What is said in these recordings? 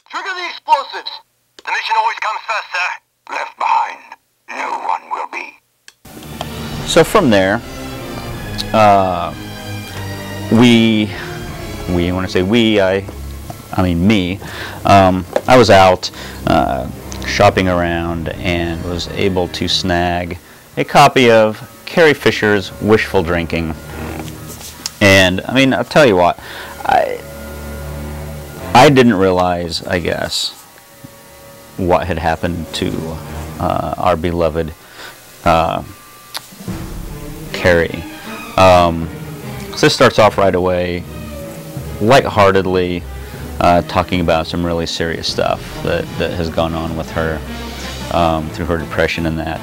Trigger the explosives. The mission always comes first, sir. Left behind, no one will be. So from there, when I say we, I mean me, I was out shopping around and was able to snag a copy of Carrie Fisher's Wishful Drinking. And I mean, I'll tell you what, I didn't realize, I guess, what had happened to our beloved Carrie. So this starts off right away, lightheartedly, talking about some really serious stuff that has gone on with her through her depression and that.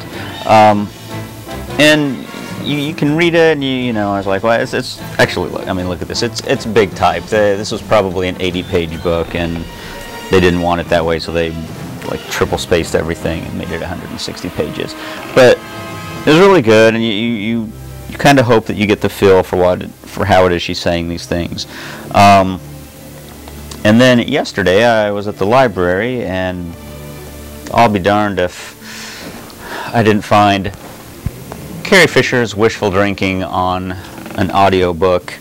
And you can read it, and you know, I was like, well, it's actually, I mean, look at this. It's big type. This was probably an 80-page book, and they didn't want it that way, so they like triple spaced everything and made it 160 pages. But it was really good, and you kind of hope that you get the feel for how it is she's saying these things. And then yesterday I was at the library, and I'll be darned if I didn't find Carrie Fisher's Wishful Drinking on an audiobook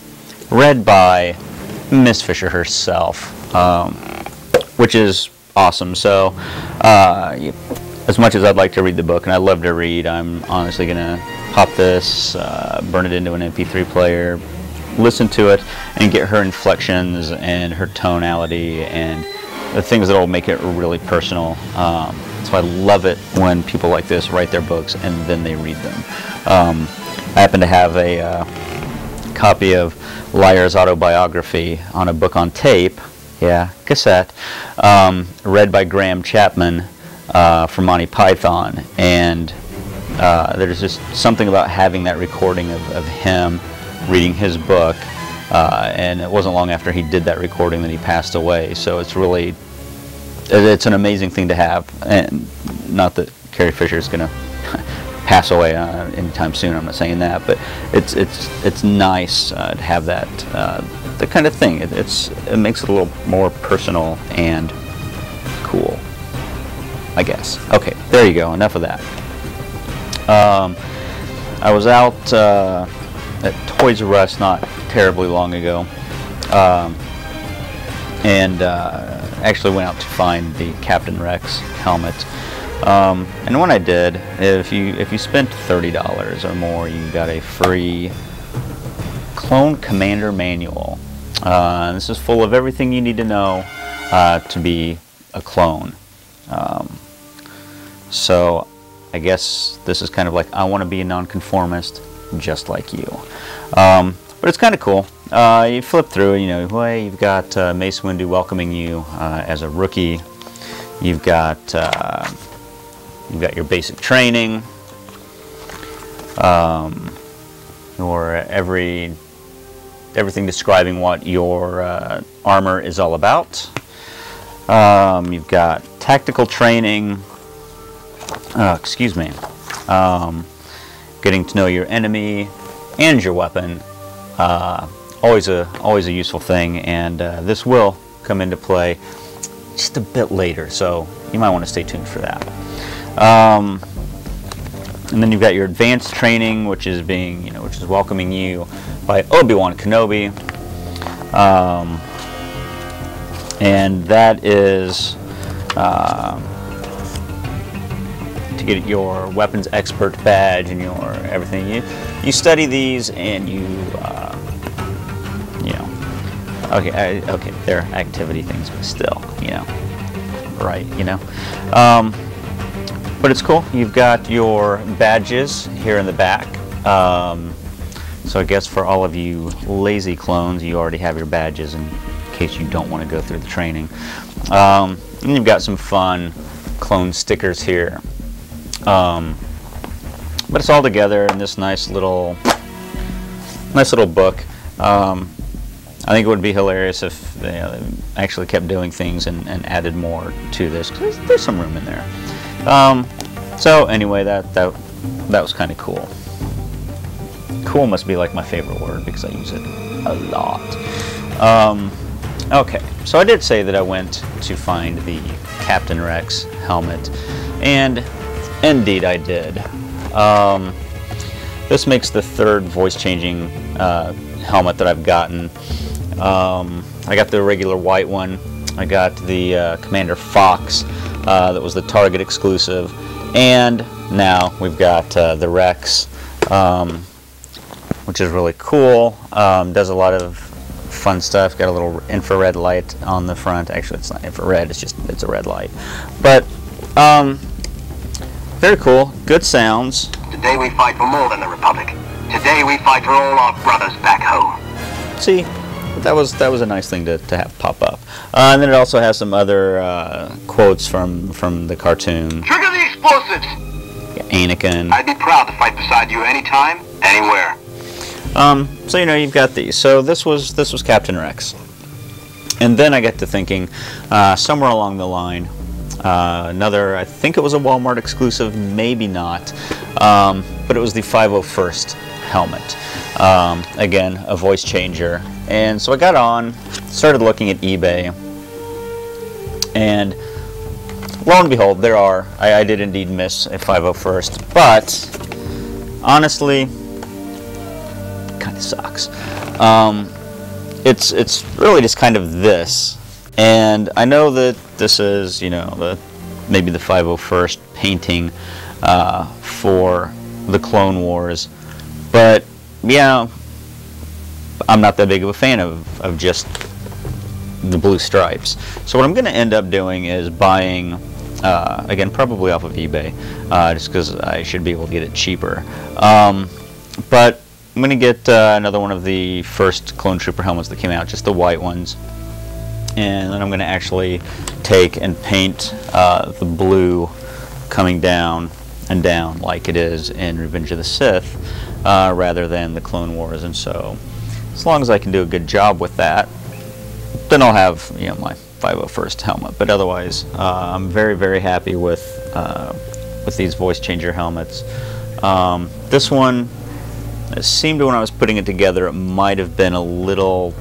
read by Miss Fisher herself, which is awesome. So as much as I'd like to read the book, and I love to read, I'm honestly going to pop this, burn it into an MP3 player, listen to it, and get her inflections and her tonality and the things that will make it really personal. So I love it when people like this write their books and then they read them. I happen to have a copy of Liar's autobiography on a book on tape, yeah, cassette, read by Graham Chapman from Monty Python, and there's just something about having that recording of him reading his book, and it wasn't long after he did that recording that he passed away, so it's an amazing thing to have. And not that Carrie Fisher is going to pass away anytime soon, I'm not saying that, but it's nice to have that the kind of thing. It makes it a little more personal and cool, I guess. Okay, there you go, enough of that. I was out at Toys R Us not terribly long ago, and actually went out to find the Captain Rex helmet. And when I did, if you spent $30 or more, you got a free Clone Commander manual. This is full of everything you need to know to be a clone. So I guess this is kind of like, I want to be a nonconformist just like you. But it's kind of cool. You flip through, you know, well, you've got Mace Windu welcoming you as a rookie. You've got your basic training, or everything describing what your armor is all about. You've got tactical training. Excuse me. Getting to know your enemy and your weapon. Always a useful thing, and this will come into play just a bit later, so you might want to stay tuned for that. And then you've got your advanced training, which is welcoming you by Obi-Wan Kenobi, and that is to get your weapons expert badge and your everything. You study these, and you know, okay, they're activity things, but still, you know, right, you know. But it's cool. You've got your badges here in the back. So I guess for all of you lazy clones, you already have your badges in case you don't want to go through the training. And you've got some fun clone stickers here. But it's all together in this nice little book. I think it would be hilarious if they actually kept doing things and added more to this, because there's some room in there. So anyway, that was kind of cool. Cool must be like my favorite word because I use it a lot. Okay, so I did say that I went to find the Captain Rex helmet, and indeed I did. This makes the third voice-changing helmet that I've gotten. I got the regular white one. I got the Commander Fox that was the Target exclusive, and now we've got the Rex, which is really cool. Does a lot of fun stuff. Got a little infrared light on the front. Actually, it's not infrared. It's a red light. But very cool. Good sounds. Today we fight for more than the Republic. Today we fight for all our brothers back home. See, that was a nice thing to have pop up. And then it also has some other quotes from the cartoon. Trigger the explosives! Anakin. I'd be proud to fight beside you anytime, anywhere. So you know, you've got these. So this was Captain Rex, and then I got to thinking, somewhere along the line, another, I think it was a Walmart exclusive, maybe not, but it was the 501st helmet. Again, a voice changer. And so I got on, started looking at eBay, and lo and behold, there are. I did indeed miss a 501st, but honestly, kind of sucks. It's really just kind of this, and I know that this is, you know, maybe the 501st painting for the Clone Wars, but yeah, I'm not that big of a fan of just the blue stripes. So what I'm going to end up doing is buying, again, probably off of eBay, just because I should be able to get it cheaper. But I'm going to get another one of the first Clone Trooper helmets that came out, just the white ones. And then I'm going to actually take and paint the blue coming down and down like it is in Revenge of the Sith, rather than the Clone Wars. And so, as long as I can do a good job with that, then I'll have, you know, my 501st helmet. But otherwise, I'm very, very happy with these voice changer helmets. This one, it seemed when I was putting it together, it might have been a little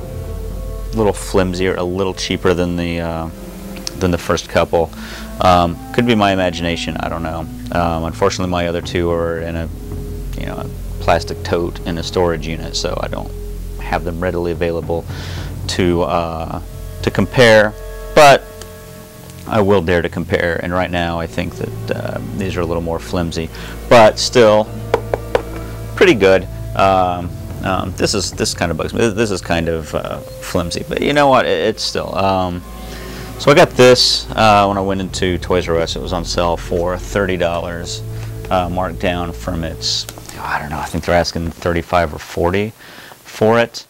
flimsier, a little cheaper than the first couple. Could be my imagination. I don't know. Unfortunately, my other two are in a plastic tote in a storage unit, so I don't have them readily available to compare. But I will dare to compare, and right now I think that these are a little more flimsy, but still pretty good. This kind of bugs me. This is kind of flimsy, but you know what? It's still. So I got this when I went into Toys R Us. It was on sale for $30, marked down from its, I don't know, I think they're asking $35 or $40 for it.